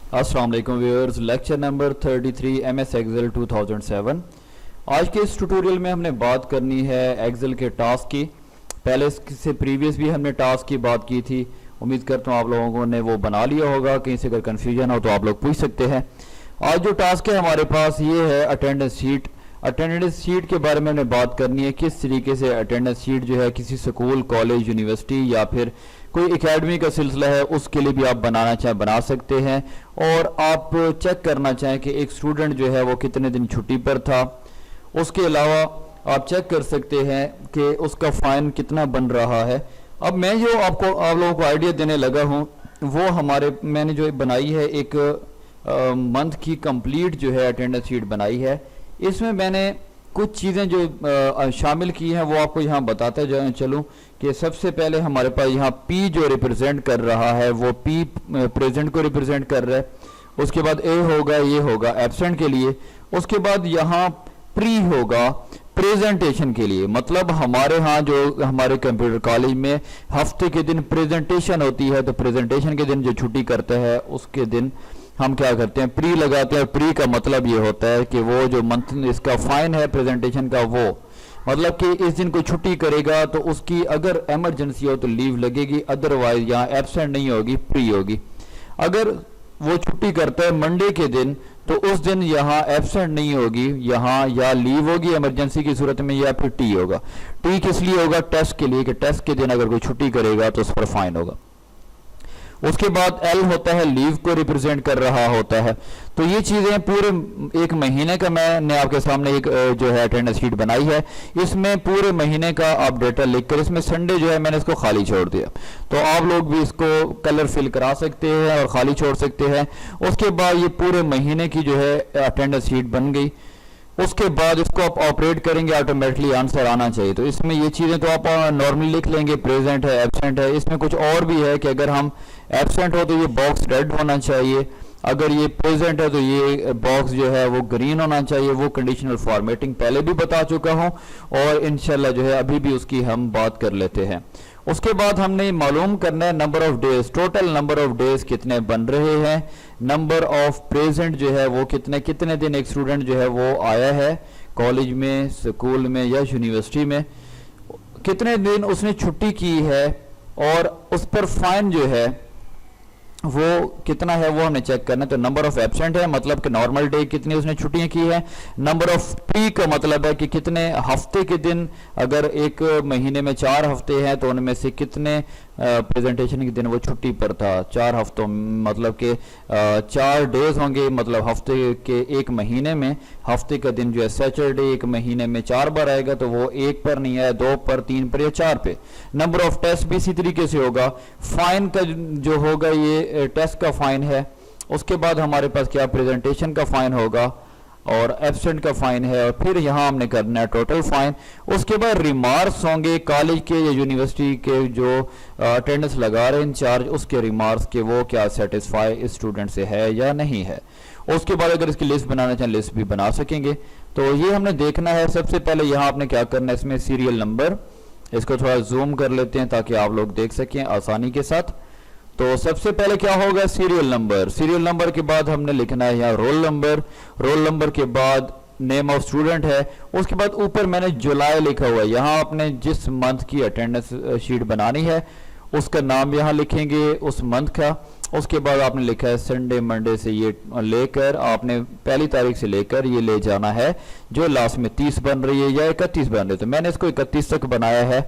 अस्सलाम वालेकुम viewers, lecture number 33 MS Excel 2007। आज के इस ट्यूटोरियल में हमने बात करनी है एक्सेल के टास्क की। पहले इससे प्रीवियस भी हमने टास्क की बात की थी। उम्मीद करता हूँ आप लोगों ने वो बना लिया होगा। कहीं से अगर कन्फ्यूजन हो तो आप लोग पूछ सकते हैं। आज जो टास्क है हमारे पास ये है अटेंडेंस शीट। अटेंडेंस शीट के बारे में हमने बात करनी है, किस तरीके से अटेंडेंस शीट जो है किसी स्कूल, कॉलेज, यूनिवर्सिटी या फिर कोई एकेडमी का सिलसिला है उसके लिए भी आप बनाना चाहें बना सकते हैं। और आप चेक करना चाहें कि एक स्टूडेंट जो है वो कितने दिन छुट्टी पर था। उसके अलावा आप चेक कर सकते हैं कि उसका फाइन कितना बन रहा है। अब मैं जो आप लोगों को आइडिया देने लगा हूँ वो मैंने जो बनाई है एक मंथ की कंप्लीट जो है अटेंडेंस शीट बनाई है। इसमें मैंने कुछ चीज़ें जो शामिल की हैं वो आपको यहाँ बताते चलूँ कि सबसे पहले हमारे पास यहाँ पी जो रिप्रेजेंट कर रहा है वो पी प्रेजेंट को रिप्रेजेंट कर रहा है। उसके बाद ए होगा, ये होगा एब्सेंट के लिए। उसके बाद यहाँ प्री होगा प्रेजेंटेशन के लिए, मतलब हमारे यहाँ जो हमारे कंप्यूटर कॉलेज में हफ्ते के दिन प्रेजेंटेशन होती है, तो प्रेजेंटेशन के दिन जो छुट्टी करते हैं उसके दिन हम क्या करते हैं, प्री लगाते हैं। प्री का मतलब ये होता है कि वो जो मंथ इसका फाइन है प्रेजेंटेशन का, वो मतलब कि इस दिन कोई छुट्टी करेगा तो उसकी अगर इमरजेंसी हो तो लीव लगेगी, अदरवाइज यहाँ एब्सेंट नहीं होगी, प्री होगी। अगर वो छुट्टी करता है मंडे के दिन तो उस दिन यहाँ एब्सेंट नहीं होगी, यहाँ या लीव होगी इमरजेंसी की सूरत में, या फिर टी होगा। टी किस लिए होगा? टेस्ट के लिए, कि टेस्ट के दिन अगर कोई छुट्टी करेगा तो उस पर फाइन होगा। उसके बाद एल होता है लीव को रिप्रेजेंट कर रहा होता है। तो ये चीजें पूरे एक महीने का मैंने आपके सामने एक जो है अटेंडेंस शीट बनाई है। इसमें पूरे महीने का आप डेटा लिखकर, इसमें संडे जो है मैंने इसको खाली छोड़ दिया, तो आप लोग भी इसको कलर फिल करा सकते हैं और खाली छोड़ सकते हैं। उसके बाद ये पूरे महीने की जो है अटेंडेंस शीट बन गई। उसके बाद इसको आप ऑपरेट करेंगे, ऑटोमेटिकली आंसर आना चाहिए। तो इसमें ये चीज़ें तो आप नॉर्मली लिख लेंगे, प्रेजेंट है, एब्सेंट है। इसमें कुछ और भी है कि अगर हम एब्सेंट हो तो ये बॉक्स रेड होना चाहिए, अगर ये प्रेजेंट है तो ये बॉक्स जो है वो ग्रीन होना चाहिए। वो कंडीशनल फॉर्मेटिंग पहले भी बता चुका हूँ और इंशाल्लाह जो है अभी भी उसकी हम बात कर लेते हैं। उसके बाद हमने मालूम करना है number of days, total number of days कितने बन रहे हैं। नंबर ऑफ प्रेजेंट जो है वो कितने दिन एक स्टूडेंट जो है वो आया है कॉलेज में, स्कूल में या यूनिवर्सिटी में, कितने दिन उसने छुट्टी की है, और उस पर फाइन जो है वो कितना है वो हमें चेक करना है। तो नंबर ऑफ एब्सेंट है, मतलब कि नॉर्मल डे कितनी उसने छुट्टियां की है। नंबर ऑफ प्री का मतलब है कि कितने हफ्ते के दिन, अगर एक महीने में 4 हफ्ते हैं तो उनमें से कितने प्रेजेंटेशन के दिन वो छुट्टी पर था। 4 हफ्तों मतलब कि 4 डेज होंगे, मतलब हफ्ते के एक महीने में हफ्ते का दिन जो है सैटरडे एक महीने में 4 बार आएगा, तो वो 1 पर नहीं आया, 2 पर, 3 पर या 4 पे। नंबर ऑफ टेस्ट भी इसी तरीके से होगा। फाइन का जो होगा ये टेस्ट का फाइन है। उसके बाद हमारे पास क्या, प्रेजेंटेशन का फाइन होगा और एब्सेंट का फाइन है, और फिर यहाँ हमने करना है टोटल फाइन। उसके बाद रिमार्क्स होंगे कॉलेज के या यूनिवर्सिटी के जो अटेंडेंस लगा रहे हैं इंचार्ज, उसके रिमार्क्स के वो क्या सेटिस्फाई इस स्टूडेंट से है या नहीं है। उसके बाद अगर इसकी लिस्ट बनाना चाहें लिस्ट भी बना सकेंगे। तो ये हमने देखना है। सबसे पहले यहाँ आपने क्या करना है, इसमें सीरियल नंबर, इसको थोड़ा जूम कर लेते हैं ताकि आप लोग देख सकें आसानी के साथ। तो सबसे पहले क्या होगा, सीरियल नंबर। सीरियल नंबर के बाद हमने लिखना है यहाँ रोल नंबर। रोल नंबर के बाद नेम ऑफ स्टूडेंट है। उसके बाद ऊपर मैंने जुलाई लिखा हुआ है। यहाँ आपने जिस मंथ की अटेंडेंस शीट बनानी है उसका नाम यहाँ लिखेंगे उस मंथ का। उसके बाद आपने लिखा है संडे मंडे से ये लेकर आपने पहली तारीख से लेकर ये ले जाना है जो लास्ट में 30 बन रही है या 31 बन रही है, तो मैंने इसको 31 तक बनाया है।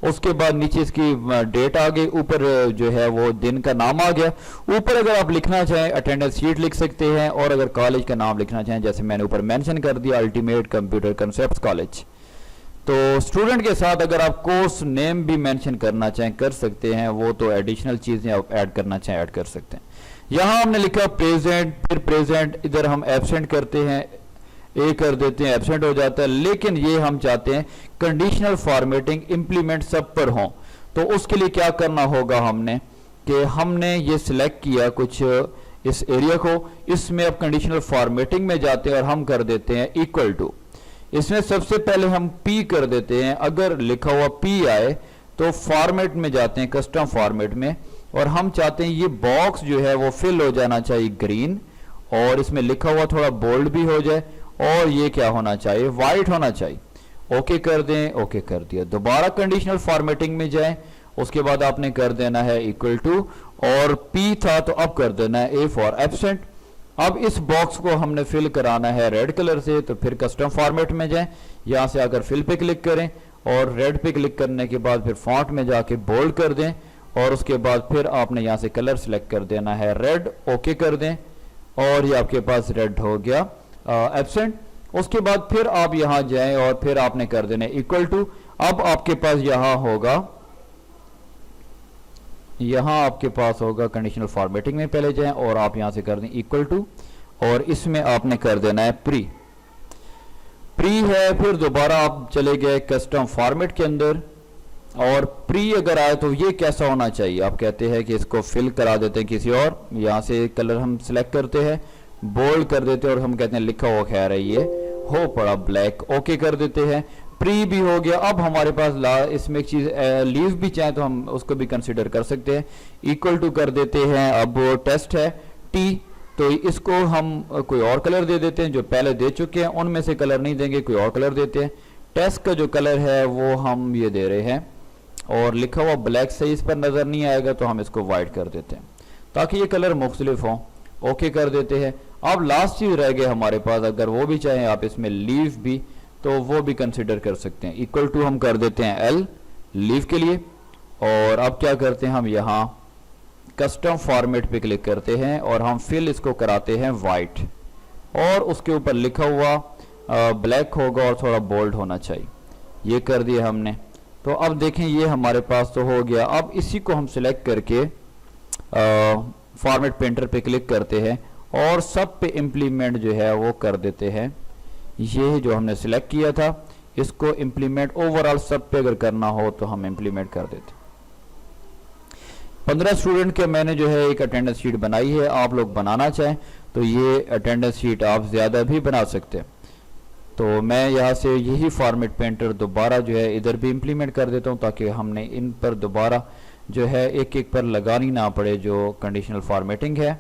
उसके बाद नीचे इसकी डेट आ गई, ऊपर जो है वो दिन का नाम आ गया। ऊपर अगर आप लिखना चाहें अटेंडेंस शीट लिख सकते हैं, और अगर कॉलेज का नाम लिखना चाहें जैसे मैंने ऊपर मेंशन कर दिया अल्टीमेट कंप्यूटर कॉन्सेप्ट्स कॉलेज। तो स्टूडेंट के साथ अगर आप कोर्स नेम भी मेंशन करना चाहें कर सकते हैं, वो तो एडिशनल चीजें आप ऐड करना चाहें ऐड कर सकते हैं। यहाँ हमने लिखा प्रेजेंट, फिर प्रेजेंट इधर हम एब्सेंट करते हैं, ए कर देते हैं, एब्सेंट हो जाता है। लेकिन ये हम चाहते हैं कंडीशनल फॉर्मेटिंग इंप्लीमेंट सब पर हो, तो उसके लिए क्या करना होगा हमने कि हमने ये सिलेक्ट किया कुछ इस एरिया को, इसमें अब कंडीशनल फॉर्मेटिंग में जाते हैं और हम कर देते हैं इक्वल टू। इसमें सबसे पहले हम पी कर देते हैं। अगर लिखा हुआ पी आए तो फॉर्मेट में जाते हैं, कस्टम फॉर्मेट में, और हम चाहते हैं ये बॉक्स जो है वो फिल हो जाना चाहिए ग्रीन, और इसमें लिखा हुआ थोड़ा बोल्ड भी हो जाए, और ये क्या होना चाहिए, वाइट होना चाहिए। ओके कर दें, ओके कर दिया। दोबारा कंडीशनल फॉर्मेटिंग में जाएं, उसके बाद आपने कर देना है इक्वल टू, और पी था तो अब कर देना है ए फॉर एब्सेंट। अब इस बॉक्स को हमने फिल कराना है रेड कलर से, तो फिर कस्टम फॉर्मेट में जाएं, यहां से आकर फिल पे क्लिक करें, और रेड पे क्लिक करने के बाद फिर फॉन्ट में जाके बोल्ड कर दें, और उसके बाद फिर आपने यहां से कलर सिलेक्ट कर देना है रेड, ओके कर दें, और ये आपके पास रेड हो गया एब्सेंट। उसके बाद फिर आप यहां जाएं और फिर आपने कर देना इक्वल टू। अब आपके पास यहां आपके पास होगा कंडीशनल फॉर्मेटिंग में पहले जाएं और आप यहां से कर दें इक्वल टू, और इसमें आपने कर देना है प्री है। फिर दोबारा आप चले गए कस्टम फॉर्मेट के अंदर, और प्री अगर आए तो ये कैसा होना चाहिए, आप कहते हैं कि इसको फिल करा देते हैं किसी और, यहां से कलर हम सिलेक्ट करते हैं, बोल्ड कर देते हैं, और हम कहते हैं लिखा हुआ खैर है ये हो पड़ा ब्लैक, ओके कर देते हैं। प्री भी हो गया। अब हमारे पास इसमें एक चीज लीव भी चाहे तो हम उसको भी कंसीडर कर सकते हैं, इक्वल टू कर देते हैं। अब टेस्ट है टी, तो इसको हम कोई और कलर दे देते हैं, जो पहले दे चुके हैं उनमें से कलर नहीं देंगे, कोई और कलर देते हैं। टेस्ट का जो कलर है वो हम ये दे रहे हैं, और लिखा हुआ ब्लैक से इस पर नजर नहीं आएगा तो हम इसको वाइट कर देते हैं ताकि ये कलर मुख्तलिफ हों, ओके कर देते हैं। अब लास्ट चीज रह गए हमारे पास, अगर वो भी चाहें आप इसमें लीव भी, तो वो भी कंसिडर कर सकते हैं। इक्वल टू हम कर देते हैं एल लीव के लिए, और अब क्या करते हैं हम यहाँ कस्टम फॉर्मेट पे क्लिक करते हैं, और हम फिल इसको कराते हैं वाइट, और उसके ऊपर लिखा हुआ ब्लैक होगा और थोड़ा बोल्ड होना चाहिए। ये कर दिया हमने। तो अब देखें ये हमारे पास तो हो गया। अब इसी को हम सिलेक्ट करके फॉर्मेट पेंटर पे क्लिक करते हैं, और सब पे इम्प्लीमेंट जो है वो कर देते हैं। ये जो हमने सिलेक्ट किया था इसको इम्प्लीमेंट ओवरऑल सब पे अगर करना हो तो हम इम्प्लीमेंट कर देते। 15 स्टूडेंट के मैंने जो है एक अटेंडेंस शीट बनाई है, आप लोग बनाना चाहें तो ये अटेंडेंस शीट आप ज्यादा भी बना सकते हैं। तो मैं यहाँ से यही फॉर्मेट पेंटर दोबारा जो है इधर भी इम्प्लीमेंट कर देता हूँ, ताकि हमने इन पर दोबारा जो है एक एक पर लगानी ना पड़े। जो कंडीशनल फॉर्मेटिंग है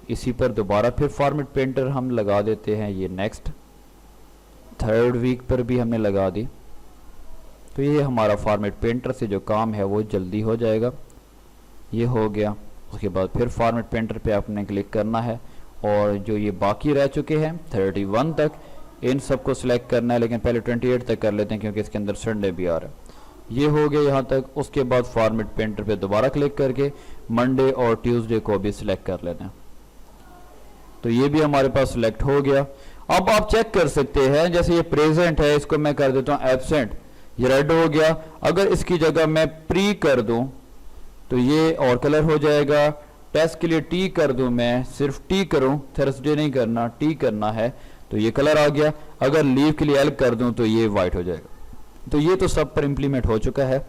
इसी पर दोबारा फिर फॉर्मेट पेंटर हम लगा देते हैं। ये नेक्स्ट थर्ड वीक पर भी हमने लगा दी, तो ये हमारा फॉर्मेट पेंटर से जो काम है वो जल्दी हो जाएगा। ये हो गया। उसके बाद फिर फॉर्मेट पेंटर पे आपने क्लिक करना है, और जो ये बाकी रह चुके हैं 31 तक, इन सबको सिलेक्ट करना है, लेकिन पहले 28 तक कर लेते हैं क्योंकि इसके अंदर संडे भी आ रहा है। ये हो गया यहाँ तक। उसके बाद फॉर्मेट पेंटर पे दोबारा क्लिक करके मंडे और ट्यूसडे को भी सिलेक्ट कर लेना है। तो ये भी हमारे पास सिलेक्ट हो गया। अब आप चेक कर सकते हैं, जैसे ये प्रेजेंट है इसको मैं कर देता हूँ एब्सेंट, ये रेड हो गया। अगर इसकी जगह मैं प्री कर दूं तो ये और कलर हो जाएगा। टेस्ट के लिए टी कर दूं, मैं सिर्फ टी करूं, थर्सडे नहीं करना, टी करना है, तो ये कलर आ गया। अगर लीव के लिए एल कर दूं तो ये वाइट हो जाएगा। तो ये तो सब पर इंप्लीमेंट हो चुका है।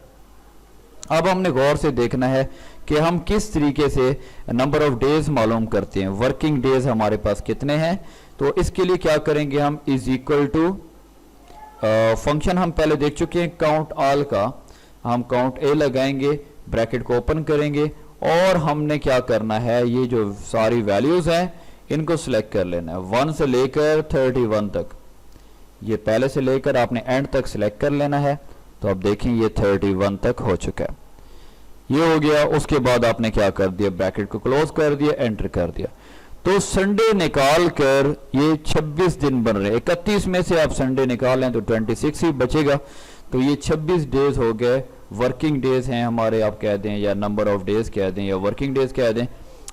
अब हमने गौर से देखना है कि हम किस तरीके से नंबर ऑफ डेज मालूम करते हैं, वर्किंग डेज हमारे पास कितने हैं। तो इसके लिए क्या करेंगे हम, इज इक्वल टू फंक्शन हम पहले देख चुके हैं काउंट ऑल का, हम काउंट ए लगाएंगे, ब्रैकेट को ओपन करेंगे, और हमने क्या करना है, ये जो सारी वैल्यूज हैं इनको सिलेक्ट कर लेना है 1 से लेकर 31 तक। ये पहले से लेकर आपने एंड तक सिलेक्ट कर लेना है। तो अब देखें ये 31 तक हो चुका है, ये हो गया। उसके बाद आपने क्या कर दिया, ब्रैकेट को क्लोज कर दिया, एंटर कर दिया। तो संडे निकाल कर ये 26 दिन बन रहे हैं। 31 में से आप संडे निकाल लें तो 26 ही बचेगा। तो ये 26 डेज हो गए, वर्किंग डेज हैं हमारे, आप कह दें, या नंबर ऑफ डेज कह दें, या वर्किंग डेज कह दें।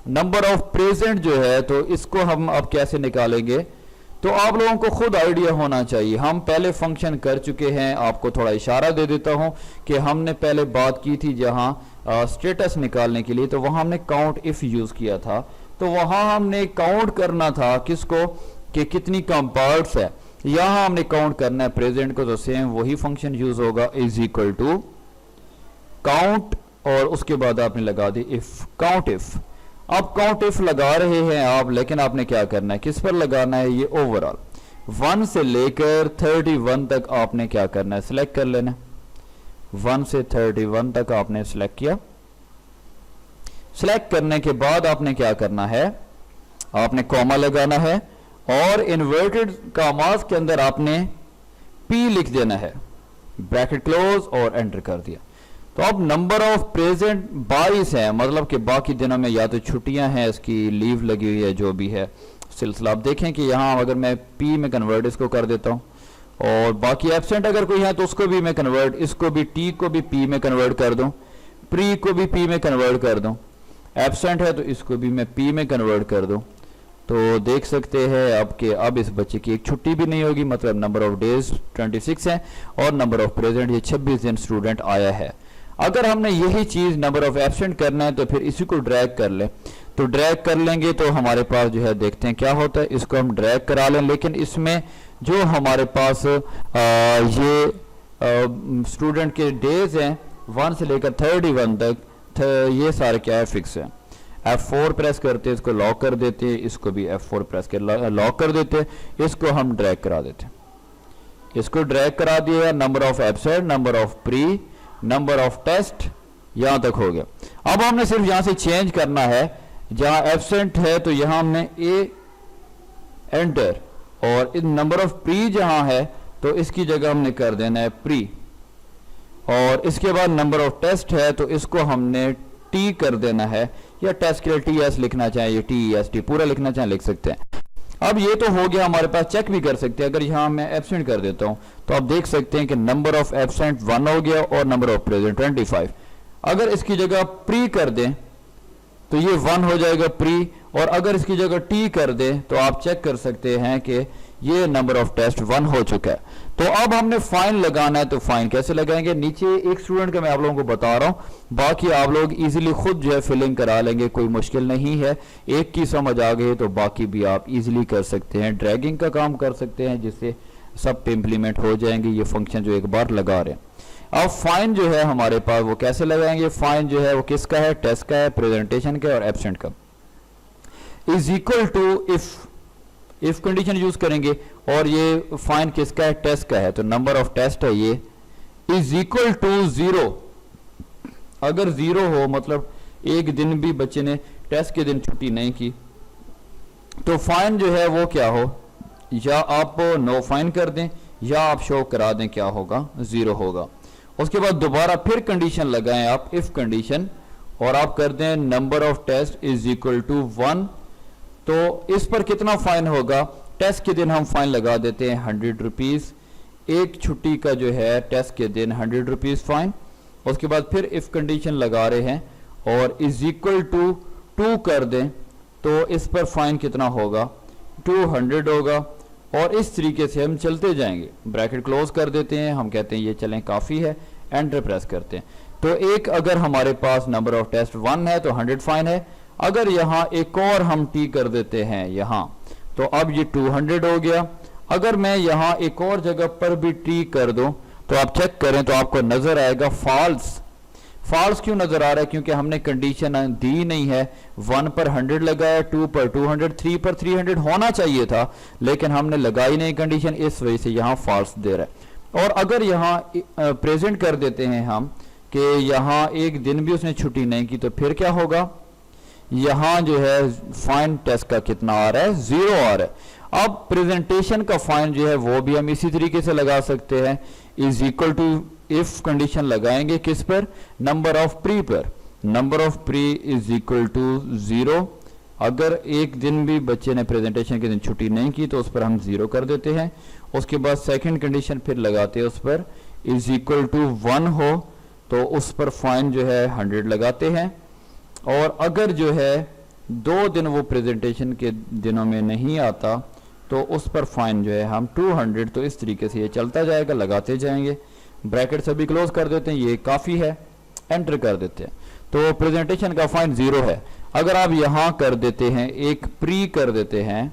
नंबर ऑफ प्रेजेंट जो है तो इसको हम अब कैसे निकालेंगे, तो आप लोगों को खुद आइडिया होना चाहिए। हम पहले फंक्शन कर चुके हैं, आपको थोड़ा इशारा दे देता हूं कि हमने पहले बात की थी जहां स्टेटस निकालने के लिए, तो वहां हमने काउंट इफ यूज किया था। तो वहां हमने काउंट करना था किसको, कि कितनी कंपार्ट्स है। यहां हमने काउंट करना है प्रेजेंट को, तो सेम वही फंक्शन यूज होगा, इज इक्वल टू काउंट, और उसके बाद आपने लगा दी इफ, काउंट इफ। अब काउंट इफ लगा रहे हैं आप, लेकिन आपने क्या करना है, किस पर लगाना है, ये ओवरऑल 1 से लेकर 31 तक आपने क्या करना है, सिलेक्ट कर लेना। 1 से 31 तक आपने सिलेक्ट किया। सेलेक्ट करने के बाद आपने क्या करना है, आपने कॉमा लगाना है और इन्वर्टेड कॉमास के अंदर आपने P लिख देना है, ब्रैकेट क्लोज और एंटर कर दिया। तो अब नंबर ऑफ प्रेजेंट 22 है, मतलब कि बाकी दिनों में या तो छुट्टियां हैं, इसकी लीव लगी हुई है, जो भी है सिलसिला। आप देखें कि यहाँ अगर मैं P में कन्वर्ट इसको कर देता हूँ और बाकी एब्सेंट अगर कोई है तो उसको भी मैं कन्वर्ट, इसको भी T को भी P में कन्वर्ट कर दूं, प्री को भी P में कन्वर्ट कर दूं, एब्सेंट है तो इसको भी मैं P में कन्वर्ट कर दूं। तो देख सकते हैं अब कि अब इस बच्चे की एक छुट्टी भी नहीं होगी, मतलब नंबर ऑफ डेज 26 है और नंबर ऑफ प्रेजेंट ये 26 दिन स्टूडेंट आया है। अगर हमने यही चीज नंबर ऑफ एब्सेंट करना है तो फिर इसी को ड्रैग कर ले, तो ड्रैग कर लेंगे तो हमारे पास जो है देखते हैं क्या होता है। इसको हम ड्रैग करा लें, लेकिन इसमें जो हमारे पास ये स्टूडेंट के डेज हैं 1 से लेकर 31 तक, ये सारे क्या है फिक्स है। F4 प्रेस करते इसको लॉक कर देते, इसको भी F4 प्रेस कर लॉक कर देते, इसको हम ड्रैग करा देते, इसको ड्रैग करा दिया। Number of absent, number of pre, number of test, यहां तक हो गया। अब हमने सिर्फ यहां से चेंज करना है, जहां एब्सेंट है तो यहां हमने ए एंटर, और नंबर ऑफ प्री जहां है तो इसकी जगह हमने कर देना है प्री, और इसके बाद नंबर ऑफ टेस्ट है तो इसको हमने टी कर देना है, या टेस्ट के लिए TS लिखना चाहे, ये TEST पूरा लिखना चाहे लिख सकते हैं। अब ये तो हो गया हमारे पास, चेक भी कर सकते हैं। अगर यहाँ मैं एब्सेंट कर देता हूं तो आप देख सकते हैं कि नंबर ऑफ एब्सेंट 1 हो गया और नंबर ऑफ प्रेजेंट 25। अगर इसकी जगह प्री कर दें तो ये 1 हो जाएगा प्री, और अगर इसकी जगह टी कर दें तो आप चेक कर सकते हैं कि ये नंबर ऑफ टेस्ट 1 हो चुका है। तो अब हमने फाइन लगाना है, तो फाइन कैसे लगाएंगे, नीचे एक स्टूडेंट का मैं आप लोगों को बता रहा हूं, बाकी आप लोग इजीली खुद जो है फिलिंग करा लेंगे, कोई मुश्किल नहीं है। एक की समझ आ गई तो बाकी भी आप इजीली कर सकते हैं, ड्रैगिंग का काम कर सकते हैं जिससे सब पे इंप्लीमेंट हो जाएंगे ये फंक्शन जो एक बार लगा रहे हैं। अब फाइन जो है हमारे पास वो कैसे लगाएंगे, फाइन जो है वो किसका है, टेस्ट का है, प्रेजेंटेशन का और एब्सेंट का। Is equal to if condition use करेंगे, और ये फाइन किसका है, टेस्ट का है, तो नंबर ऑफ टेस्ट है ये, इज इक्वल टू 0। अगर 0 हो मतलब एक दिन भी बच्चे ने टेस्ट के दिन छुट्टी नहीं की, तो फाइन जो है वो क्या हो, या आप नो फाइन कर दें या आप शो करा दें क्या होगा, 0 होगा। उसके बाद दोबारा फिर कंडीशन लगाएं आप, इफ कंडीशन, और आप कर दें number of test is equal to 1। तो इस पर कितना फाइन होगा, टेस्ट के दिन हम फाइन लगा देते हैं 100 रुपीज, एक छुट्टी का जो है टेस्ट के दिन 100 रुपीज फाइन। उसके बाद फिर इफ कंडीशन लगा रहे हैं और इज इक्वल टू 2 कर दें तो इस पर फाइन कितना होगा, 200 होगा। और इस तरीके से हम चलते जाएंगे, ब्रैकेट क्लोज कर देते हैं, हम कहते हैं ये चलें काफ़ी है, एंटर प्रेस करते हैं। तो एक अगर हमारे पास नंबर ऑफ टेस्ट 1 है तो 100 फाइन है, अगर यहाँ एक और हम टी कर देते हैं यहाँ, तो अब ये 200 हो गया। अगर मैं यहाँ एक और जगह पर भी टी कर दूं तो आप चेक करें तो आपको नजर आएगा फॉल्स। फॉल्स क्यों नजर आ रहा है, क्योंकि हमने कंडीशन दी नहीं है। 1 पर 100 लगाया, 2 पर 200, 3 पर 300 होना चाहिए था, लेकिन हमने लगाई नहीं कंडीशन, इस वजह से यहाँ फॉल्स दे रहा है। और अगर यहाँ प्रेजेंट कर देते हैं हम कि यहाँ एक दिन भी उसने छुट्टी नहीं की, तो फिर क्या होगा, यहाँ जो है फाइन टेस्ट का कितना आ रहा है, 0 आ रहा है। अब प्रेजेंटेशन का फाइन जो है वो भी हम इसी तरीके से लगा सकते हैं, is equal to if condition लगाएंगे किस पर, नंबर ऑफ प्री पर, number of pre is equal to 0। अगर एक दिन भी बच्चे ने प्रेजेंटेशन के दिन छुट्टी नहीं की तो उस पर हम 0 कर देते हैं। उसके बाद सेकंड कंडीशन फिर लगाते हैं, उस पर इज इक्वल टू 1 हो तो उस पर फाइन जो है 100 लगाते हैं। और अगर जो है 2 दिन वो प्रेजेंटेशन के दिनों में नहीं आता तो उस पर फाइन जो है हम 200। तो इस तरीके से ये चलता जाएगा, लगाते जाएंगे। ब्रैकेट सभी क्लोज कर देते हैं, ये काफ़ी है, एंटर कर देते हैं। तो प्रेजेंटेशन का फाइन 0 है। अगर आप यहाँ कर देते हैं, एक प्री कर देते हैं,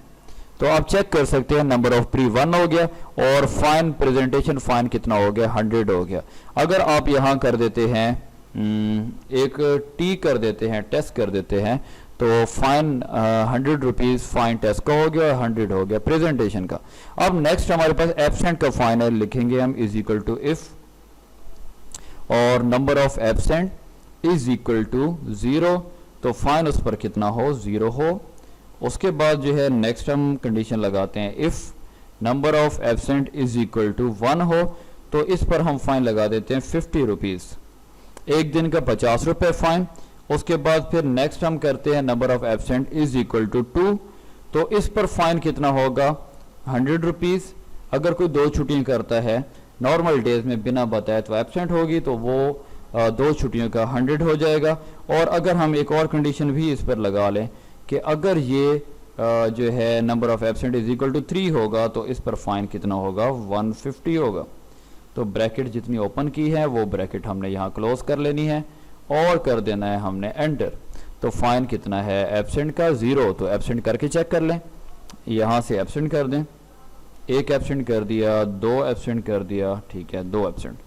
तो आप चेक कर सकते हैं नंबर ऑफ प्री 1 हो गया और फाइन प्रेजेंटेशन फाइन कितना हो गया, 100 हो गया। अगर आप यहाँ कर देते हैं एक टी कर देते हैं, टेस्ट कर देते हैं, तो फाइन 100 रुपीज फाइन टेस्ट का हो गया और 100 हो गया प्रेजेंटेशन का। अब नेक्स्ट हमारे पास एब्सेंट का फाइन है, लिखेंगे हम इज इक्वल टू इफ और number of absent is equal to 0। तो फाइन उस पर कितना हो, 0 हो। उसके बाद जो है नेक्स्ट हम कंडीशन लगाते हैं, if number of absent is equal to 1 हो तो इस पर हम फाइन लगा देते हैं 50 रुपीज़, एक दिन का 50 रुपये फाइन। उसके बाद फिर नेक्स्ट हम करते हैं number of absent is equal to 2, तो इस पर फाइन कितना होगा, 100 रुपीज़। अगर कोई 2 छुट्टियाँ करता है नॉर्मल डेज में बिना बताए तो एब्सेंट होगी, तो वो 2 छुट्टियों का 100 हो जाएगा। और अगर हम एक और कंडीशन भी इस पर लगा लें कि अगर ये जो है number of absent is equal to 3 होगा तो इस पर फाइन कितना होगा, 150 होगा। तो ब्रैकेट जितनी ओपन की है वो ब्रैकेट हमने यहाँ क्लोज कर लेनी है और कर देना है हमने एंटर। तो फाइन कितना है एब्सेंट का, 0। तो एब्सेंट करके चेक कर लें, यहाँ से एब्सेंट कर दें, 1 एब्सेंट कर दिया, 2 एब्सेंट कर दिया, ठीक है 2 एब्सेंट।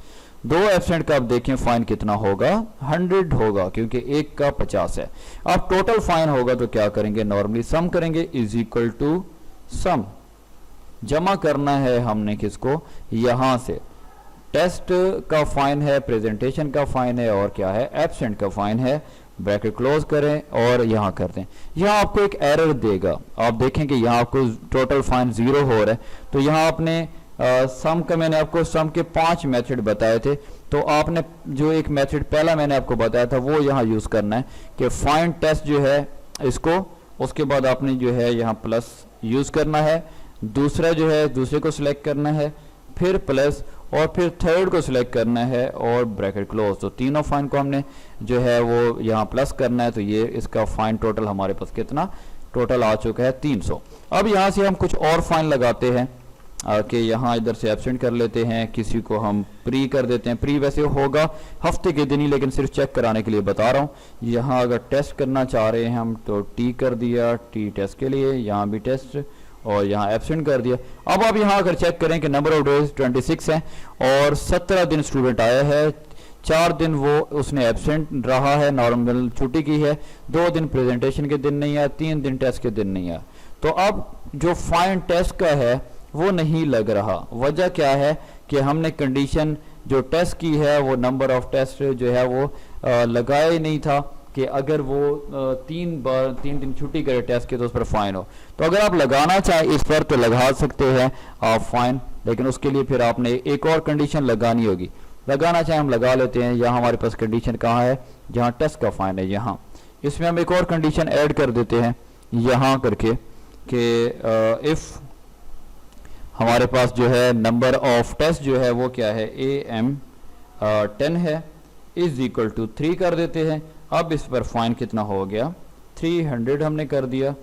2 एब्सेंट का अब देखें फाइन कितना होगा, 100 होगा, क्योंकि 1 का 50 है। अब टोटल फाइन होगा तो क्या करेंगे, नॉर्मली सम करेंगे, इज इक्वल टू सम। जमा करना है हमने किसको, यहाँ से टेस्ट का फाइन है, प्रेजेंटेशन का फाइन है और क्या है, एब्सेंट का फाइन है। ब्रैकेट क्लोज करें और यहाँ कर दें। यहाँ आपको एक एरर देगा, आप देखें कि यहाँ आपको टोटल फाइन 0 हो रहा है। तो यहाँ आपने सम का, मैंने आपको सम के 5 मेथड बताए थे, तो आपने जो एक मेथड पहला मैंने आपको बताया था वो यहाँ यूज करना है कि फाइंड टेस्ट जो है इसको, उसके बाद आपने जो है यहाँ प्लस यूज करना है, दूसरा जो है दूसरे को सिलेक्ट करना है, फिर प्लस, और फिर थर्ड को सिलेक्ट करना है और ब्रैकेट क्लोज। तो तीनों फाइन को हमने जो है वो यहाँ प्लस करना है। तो ये इसका फाइन टोटल हमारे पास कितना टोटल आ चुका है, 300। अब यहाँ से हम कुछ और फाइन लगाते हैं कि यहाँ इधर से एब्सेंट कर लेते हैं, किसी को हम प्री कर देते हैं। प्री वैसे होगा हफ्ते के दिन ही, लेकिन सिर्फ चेक कराने के लिए बता रहा हूँ। यहाँ अगर टेस्ट करना चाह रहे हैं हम तो टी कर दिया, टी टेस्ट के लिए, यहाँ भी टेस्ट, और यहाँ एब्सेंट कर दिया। अब आप यहाँ अगर चेक करें कि नंबर ऑफ डेज 26 है और 17 दिन स्टूडेंट आया है, 4 दिन वो उसने एब्सेंट रहा है, नॉर्मल छुट्टी की है, 2 दिन प्रेजेंटेशन के दिन नहीं आया, 3 दिन टेस्ट के दिन नहीं आया। तो अब जो फाइन टेस्ट का है वो नहीं लग रहा। वजह क्या है कि हमने कंडीशन जो टेस्ट की है वो नंबर ऑफ टेस्ट जो है वो लगाया ही नहीं था कि अगर वो 3 दिन छुट्टी करे टेस्ट के तो उस पर फाइन हो। तो अगर आप लगाना चाहें इस पर तो लगा सकते हैं आप फाइन, लेकिन उसके लिए फिर आपने एक और कंडीशन लगानी होगी। लगाना चाहें हम लगा लेते हैं। यहाँ हमारे पास कंडीशन कहाँ है, जहाँ टेस्ट का फाइन है यहाँ, इसमें हम एक और कंडीशन ऐड कर देते हैं यहाँ करके कि इफ़ हमारे पास जो है नंबर ऑफ टेस्ट जो है वो क्या है, AM10 है, इज इक्वल टू 3 कर देते हैं। अब इस पर फाइन कितना हो गया, 300 हमने कर दिया,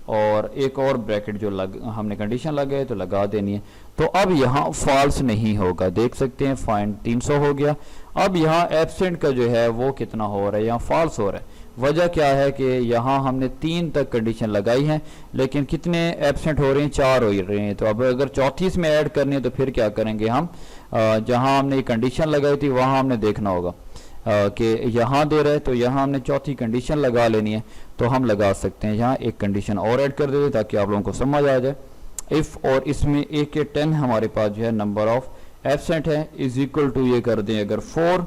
और एक और ब्रैकेट जो हमने कंडीशन लगाए तो लगा देनी है। तो अब यहाँ फॉल्स नहीं होगा, देख सकते हैं फाइन 300 हो गया। अब यहाँ एब्सेंट का जो है वो कितना हो रहा है, यहाँ फॉल्स हो रहा है। वजह क्या है कि यहाँ हमने 3 तक कंडीशन लगाई है, लेकिन कितने एब्सेंट हो रहे हैं, 4 हो रहे हैं। तो अब अगर चौथी इसमें ऐड करनी है तो फिर क्या करेंगे हम, जहाँ हमने ये कंडीशन लगाई थी वहाँ हमने देखना होगा कि यहाँ दे रहे, तो यहाँ हमने चौथी कंडीशन लगा लेनी है। तो हम लगा सकते हैं यहाँ एक कंडीशन और ऐड कर देते ताकि आप लोगों को समझ आ जाए। इफ़, और इसमें AK10 हमारे पास जो है नंबर ऑफ एब्सेंट है, इज इक्वल टू ये कर दें अगर 4,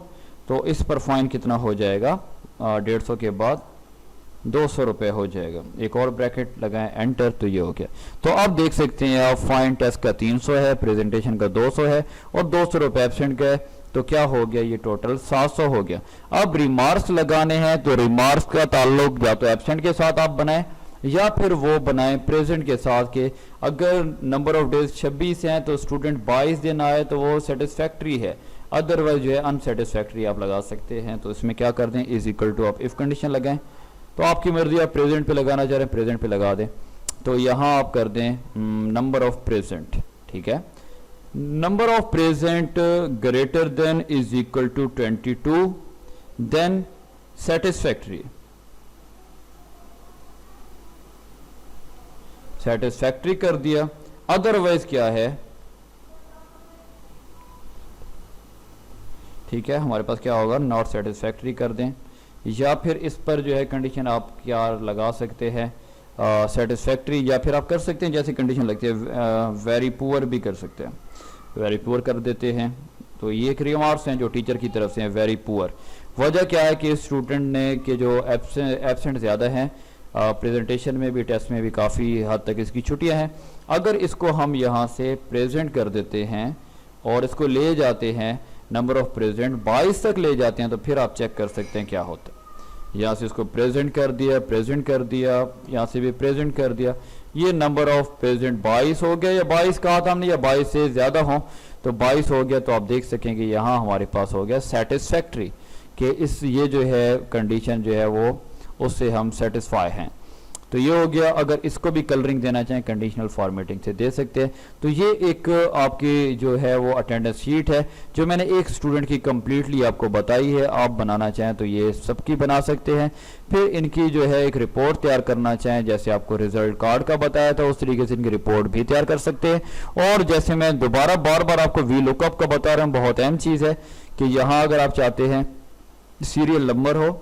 तो इस पर फाइन कितना हो जाएगा, 150 के बाद 200 रुपये हो जाएगा। एक और ब्रैकेट लगाएं, एंटर, तो ये हो गया। तो अब देख सकते हैं आप फाइन टेस्ट का 300 है, प्रेजेंटेशन का 200 है और 200 रुपये एब्सेंट का है, तो क्या हो गया, ये टोटल 700 हो गया। अब रिमार्क्स लगाने हैं तो रिमार्क्स का ताल्लुक या तो एब्सेंट के साथ आप बनाएं या फिर वो बनाएं प्रेजेंट के साथ के अगर नंबर ऑफ डेज 26 हैं तो स्टूडेंट 22 दिन आए तो वो सेटिस्फैक्ट्री है, अदरवाइज जो है अनसेटिस्फैक्ट्री आप लगा सकते हैं। तो इसमें क्या कर दें, इज इक्वल टू आप इफ कंडीशन लगाएं, तो आपकी मर्जी, आप प्रेजेंट पे लगाना चाह रहे हैं प्रेजेंट पे लगा दें। तो यहाँ आप कर दें नंबर ऑफ प्रेजेंट, ठीक है, number of present greater than is equal to 22, then satisfactory, satisfactory कर दिया, अदरवाइज क्या है, ठीक है, हमारे पास क्या होगा, नॉट सेटिस्फैक्ट्री कर दें। या फिर इस पर जो है कंडीशन आप क्या लगा सकते हैं, सेटिस्फैक्ट्री, या फिर आप कर सकते हैं जैसे कंडीशन लगती है वेरी पुअर भी कर सकते हैं, वेरी पुअर कर देते हैं। तो ये एक रिमार्क्स हैं जो टीचर की तरफ से हैं, वेरी पुअर। वजह क्या है कि स्टूडेंट ने के जो एब्सेंट ज़्यादा हैं, प्रेजेंटेशन में भी टेस्ट में भी काफ़ी हद तक इसकी छुट्टियां हैं। अगर इसको हम यहाँ से प्रेजेंट कर देते हैं और इसको ले जाते हैं नंबर ऑफ प्रेजेंट 22 तक ले जाते हैं, तो फिर आप चेक कर सकते हैं क्या होता है। यहाँ से इसको प्रेजेंट कर दिया, यहाँ से भी प्रेजेंट कर दिया, ये नंबर ऑफ प्रेजेंट 22 हो गया, या 22 कहा था हमने, या 22 से ज़्यादा हो तो 22 हो गया। तो आप देख सकेंगे यहाँ हमारे पास हो गया सेटिस्फैक्ट्री, कि इस ये जो है कंडीशन जो है वो उससे हम सेटिस्फाई हैं। तो ये हो गया। अगर इसको भी कलरिंग देना चाहें कंडीशनल फॉर्मेटिंग से दे सकते हैं। तो ये एक आपकी जो है वो अटेंडेंस शीट है जो मैंने एक स्टूडेंट की कम्प्लीटली आपको बताई है। आप बनाना चाहें तो ये सबकी बना सकते हैं। फिर इनकी जो है एक रिपोर्ट तैयार करना चाहें, जैसे आपको रिजल्ट कार्ड का बताया था उस तरीके से इनकी रिपोर्ट भी तैयार कर सकते हैं। और जैसे मैं दोबारा बार बार आपको वी लुकअप का बता रहा हूँ, बहुत अहम चीज़ है कि यहाँ अगर आप चाहते हैं सीरियल नंबर हो,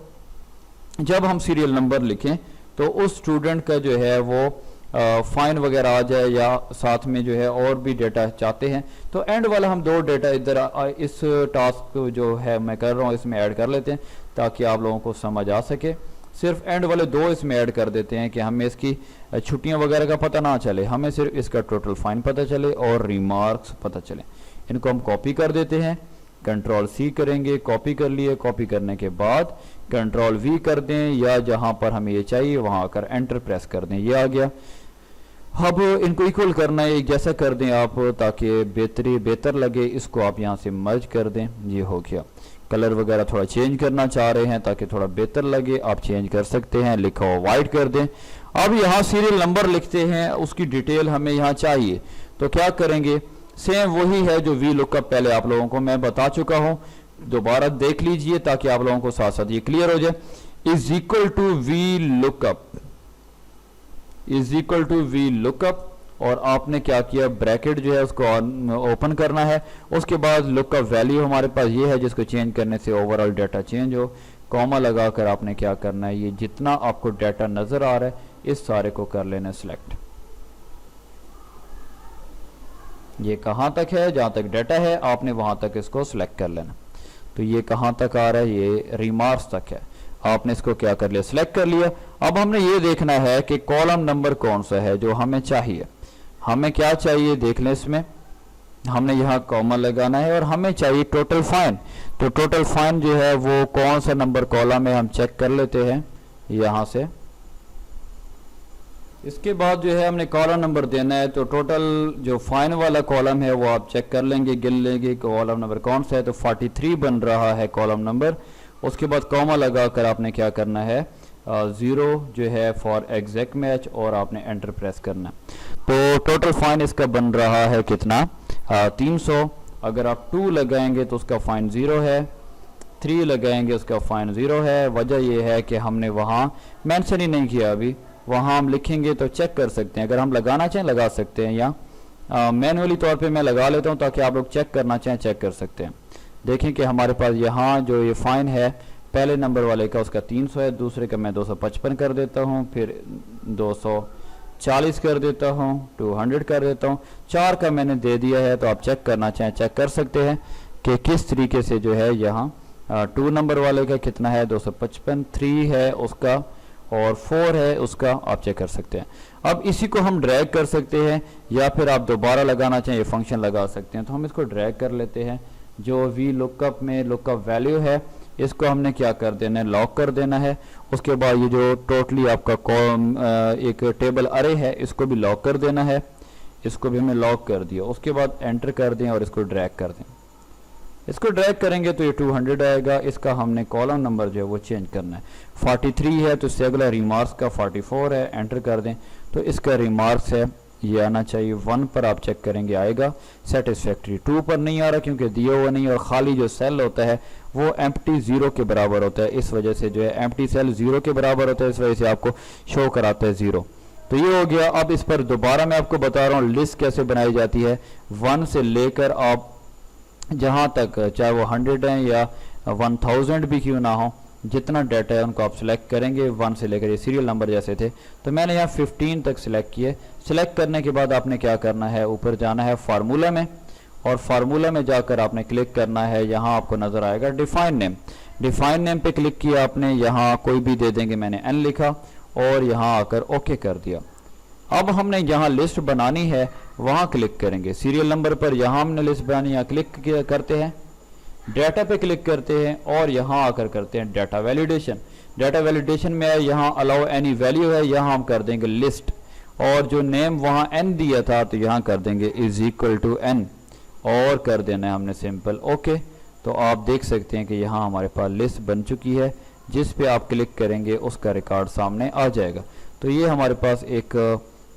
जब हम सीरियल नंबर लिखें तो उस स्टूडेंट का जो है वो फाइन वगैरह आ जाए, या साथ में जो है और भी डेटा चाहते हैं तो एंड वाला हम 2 डेटा इधर इस टास्क जो है मैं कर रहा हूँ इसमें ऐड कर लेते हैं ताकि आप लोगों को समझ आ सके। सिर्फ एंड वाले 2 इसमें ऐड कर देते हैं कि हमें इसकी छुट्टियां वगैरह का पता ना चले, हमें सिर्फ इसका टोटल फाइन पता चले और रिमार्क्स पता चले। इनको हम कॉपी कर देते हैं, कंट्रोल सी करेंगे, कॉपी कर लिए, कॉपी करने के बाद कंट्रोल वी कर दें, या जहां पर हमें ये चाहिए वहां आकर एंटर प्रेस कर दें, ये आ गया। अब इनको इक्वल करना है, एक जैसा कर दें आप ताकि बेहतर लगे। इसको आप यहां से मर्ज कर दें, ये हो गया। कलर वगैरह थोड़ा चेंज करना चाह रहे हैं ताकि थोड़ा बेहतर लगे, आप चेंज कर सकते हैं, लिखा हुआ वाइट कर दें। अब यहाँ सीरियल नंबर लिखते हैं, उसकी डिटेल हमें यहाँ चाहिए तो क्या करेंगे, सेम वही है जो वी लुकअप पहले आप लोगों को मैं बता चुका हूं, दोबारा देख लीजिए ताकि आप लोगों को साथ साथ ये क्लियर हो जाए। Is equal to V lookup, is equal to V lookup, और आपने क्या किया, ब्रैकेट जो है उसको ओपन करना है। उसके बाद लुकअप वैल्यू हमारे पास ये है जिसको चेंज करने से ओवरऑल डाटा चेंज हो। कॉमा लगाकर आपने क्या करना है, ये जितना आपको डाटा नजर आ रहा है इस सारे को कर लेना सिलेक्ट। ये कहां तक है, जहां तक डाटा है आपने वहां तक इसको सिलेक्ट कर लेना। तो ये कहां तक आ रहा है, ये रिमार्क्स तक है, आपने इसको क्या कर लिया, सिलेक्ट कर लिया। अब हमने ये देखना है कि कॉलम नंबर कौन सा है जो हमें चाहिए। हमें क्या चाहिए देख लें, इसमें हमने यहाँ कॉमा लगाना है और हमें चाहिए टोटल फाइन। तो टोटल फाइन जो है वो कौन सा नंबर कॉलम है हम चेक कर लेते हैं यहाँ से। इसके बाद जो है हमने कॉलम नंबर देना है, तो टोटल जो फाइन वाला कॉलम है वो आप चेक कर लेंगे, गिन लेंगे कॉलम नंबर कौन सा है। तो 43 बन रहा है कॉलम नंबर। उसके बाद कॉमा लगाकर आपने क्या करना है, 0 जो है फॉर एग्जैक्ट मैच, और आपने एंटर प्रेस करना। तो टोटल फाइन इसका बन रहा है कितना, 300। अगर आप 2 लगाएंगे तो उसका फाइन 0 है, 3 लगाएंगे उसका फाइन 0 है। वजह यह है कि हमने वहाँ मेंशन ही नहीं किया अभी, वहाँ हम लिखेंगे तो चेक कर सकते हैं। अगर हम लगाना चाहें लगा सकते हैं, या मैनुअली तौर पे मैं लगा लेता हूँ ताकि आप लोग चेक करना चाहें चेक कर सकते हैं। देखें कि हमारे पास यहाँ जो ये फाइन है पहले नंबर वाले का उसका 300 है, दूसरे का मैं 255 कर देता हूँ, फिर 240 कर देता हूँ, 200 कर देता हूँ, 4 का मैंने दे दिया है। तो आप चेक करना चाहें चेक कर सकते हैं कि किस तरीके से जो है यहाँ 2 नंबर वाले का कितना है 255, 3 है उसका और 4 है उसका, आप चेक कर सकते हैं। अब इसी को हम ड्रैग कर सकते हैं, या फिर आप दोबारा लगाना चाहें ये फंक्शन लगा सकते हैं। तो हम इसको ड्रैग कर लेते हैं। जो वी लुकअप में लुकअप वैल्यू है इसको हमने क्या कर देना है, लॉक कर देना है। उसके बाद ये जो टोटली आपका एक टेबल अरे है इसको भी लॉक कर देना है, इसको भी हमने लॉक कर दिया। उसके बाद एंटर कर दें और इसको ड्रैग कर दें। इसको ड्रैग करेंगे तो ये 200 आएगा। इसका हमने कॉलम नंबर जो है वो चेंज करना है। 43 है तो सेगुलर रिमार्क्स का 44 है, एंटर कर दें तो इसका रिमार्क्स है ये आना चाहिए 1 पर, आप चेक करेंगे आएगा। सेटिस्फैक्ट्री 2 पर नहीं आ रहा क्योंकि दिया हुआ नहीं, और खाली जो सेल होता है वो एम्प्टी 0 के बराबर होता है। इस वजह से जो है एम्प्टी सेल 0 के बराबर होता है, इस वजह से आपको शो कराता है 0। तो ये हो गया। अब इस पर दोबारा मैं आपको बता रहा हूँ लिस्ट कैसे बनाई जाती है। 1 से लेकर आप जहाँ तक, चाहे वो 100 है या 1000 भी क्यों ना हो, जितना डाटा है उनको आप सिलेक्ट करेंगे 1 से लेकर, ये सीरियल नंबर जैसे थे। तो मैंने यहाँ 15 तक सिलेक्ट किए। सिलेक्ट करने के बाद आपने क्या करना है, ऊपर जाना है फार्मूला में, और फार्मूला में जाकर आपने क्लिक करना है। यहाँ आपको नज़र आएगा डिफाइन नेम। डिफाइन नेम पे क्लिक किया आपने, यहाँ कोई भी दे देंगे, मैंने n लिखा और यहाँ आकर ओके कर दिया। अब हमने यहाँ लिस्ट बनानी है, वहाँ क्लिक करेंगे। सीरियल नंबर पर यहाँ हमने लिस्ट बनानी है, क्लिक करते हैं, डाटा पे क्लिक करते हैं और यहाँ आकर करते हैं डाटा वैलिडेशन। डाटा वैलिडेशन में यहाँ अलाउ एनी वैल्यू है, यहाँ हम कर देंगे लिस्ट और जो नेम वहाँ n दिया था तो यहाँ कर देंगे इज इक्वल टू n और कर देना है हमने सिंपल ओके। तो आप देख सकते हैं कि यहाँ हमारे पास लिस्ट बन चुकी है, जिस पे आप क्लिक करेंगे उसका रिकॉर्ड सामने आ जाएगा। तो ये हमारे पास एक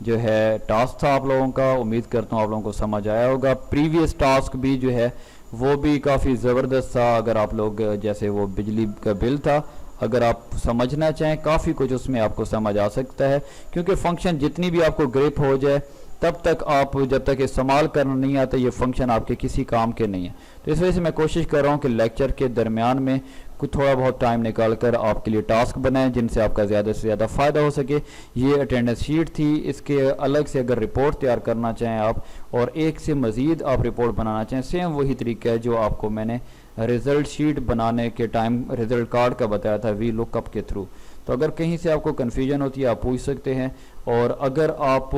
जो है टास्क था आप लोगों का। उम्मीद करता हूँ आप लोगों को समझ आया होगा। प्रीवियस टास्क भी जो है वो भी काफ़ी ज़बरदस्त था। अगर आप लोग जैसे वो बिजली का बिल था, अगर आप समझना चाहें काफ़ी कुछ उसमें आपको समझ आ सकता है, क्योंकि फंक्शन जितनी भी आपको ग्रिप हो जाए तब तक आप जब तक इस्तेमाल करना नहीं आता ये फंक्शन आपके किसी काम के नहीं है। तो इस वजह से मैं कोशिश कर रहा हूँ कि लेक्चर के दरमियान में कुछ थोड़ा बहुत टाइम निकाल कर आपके लिए टास्क बनाएं जिनसे आपका ज़्यादा से ज़्यादा फ़ायदा हो सके। ये अटेंडेंस शीट थी, इसके अलग से अगर रिपोर्ट तैयार करना चाहें आप और एक से मज़ीद आप रिपोर्ट बनाना चाहें, सेम वही तरीका है जो आपको मैंने रिज़ल्ट शीट बनाने के टाइम रिज़ल्ट कार्ड का बताया था वी लुकअप के थ्रू। तो अगर कहीं से आपको कन्फ्यूजन होती है आप पूछ सकते हैं, और अगर आप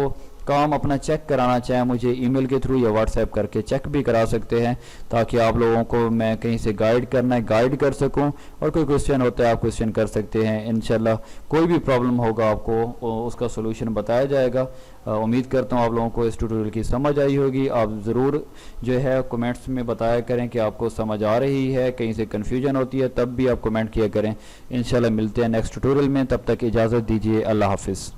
काम अपना चेक कराना चाहें मुझे ईमेल के थ्रू या व्हाट्सएप करके चेक भी करा सकते हैं, ताकि आप लोगों को मैं कहीं से गाइड करना है गाइड कर सकूं, और कोई क्वेश्चन होता है आप क्वेश्चन कर सकते हैं। इंशाल्लाह कोई भी प्रॉब्लम होगा आपको उसका सोल्यूशन बताया जाएगा। उम्मीद करता हूं आप लोगों को इस ट्यूटोरियल की समझ आई होगी। आप ज़रूर जो है कमेंट्स में बताया करें कि आपको समझ आ रही है, कहीं से कन्फ्यूजन होती है तब भी आप कमेंट किया करें। इंशाल्लाह मिलते हैं नेक्स्ट ट्यूटोरियल में, तब तक इजाज़त दीजिए। अल्लाह हाफिज़।